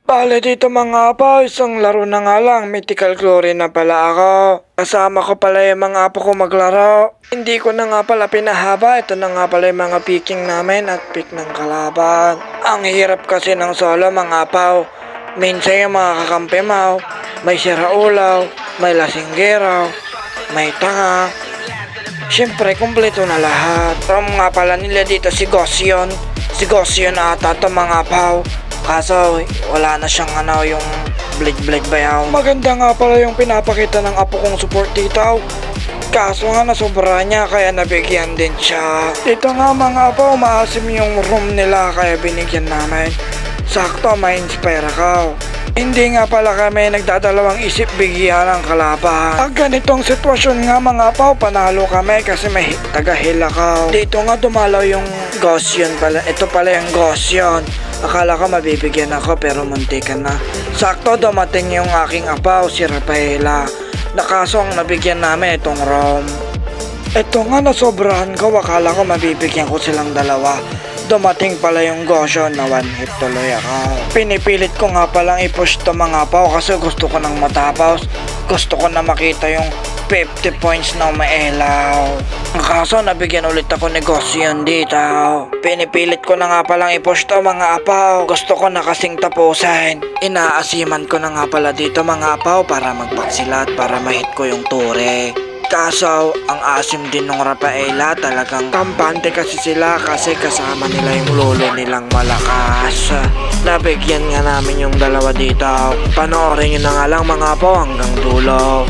Bale dito mga apo, isang laro na nga lang, Mythical Glory na pala ako. Kasama ko pala yung mga apo ko maglaro. Hindi ko na nga pala pinahaba, ito na nga pala yung mga picking namin at pick ng kalaban. Ang hirap kasi ng solo mga apo. Minsan yung mga kakampi mo, may siraulaw, may lasinggero, may tanga. Siyempre, kumpleto na lahat. From nga pala nila dito si Gosyon. Si Gosyon ata ito mga apo. Kaso, wala na siyang yung blade bayaw. Maganda nga pala yung pinapakita ng apo kong support dito. Kaso nga nasobra niya kaya nabigyan din siya. Ito nga mga apo, maasim yung room nila kaya binigyan namin. Sakto, ma-inspire ako. Hindi nga pala kami nagdadalawang isip bigyan ng kalaban. Pag ganitong sitwasyon nga mga apo, panalo kami kasi may taga-heal ako. Dito nga dumalaw yung Gosyon pala. Ito pala yung Gosyon. Akala ko mabibigyan ako pero muntikan na. Sakto dumating yung aking apaw, si Rafaela. Nakaso ang nabigyan namin itong Rom. Ito nga nasobrahan ko, akala ko mabibigyan ko silang dalawa. Dumating pala yung Gosyon na one hit tuloy ako. Pinipilit ko nga palang i-push to mga apaw kasi gusto ko nang matapos. Gusto ko na makita yung 50 points na umaelaw. Ang kaso nabigyan ulit ako ni Gosyon dito. Pinipilit ko na nga palang i-push to mga apaw. Gusto ko na kasing tapusin. Inaasiman ko na nga pala dito mga apaw para magbaksilat para mahit ko yung ture. Kaso, ang asim din ng Rafaela talagang kampante kasi sila kasi kasama nila yung lolo nilang malakas. Nabigyan nga namin yung dalawa dito. Panoorin nyo na nga lang mga apaw hanggang dulo.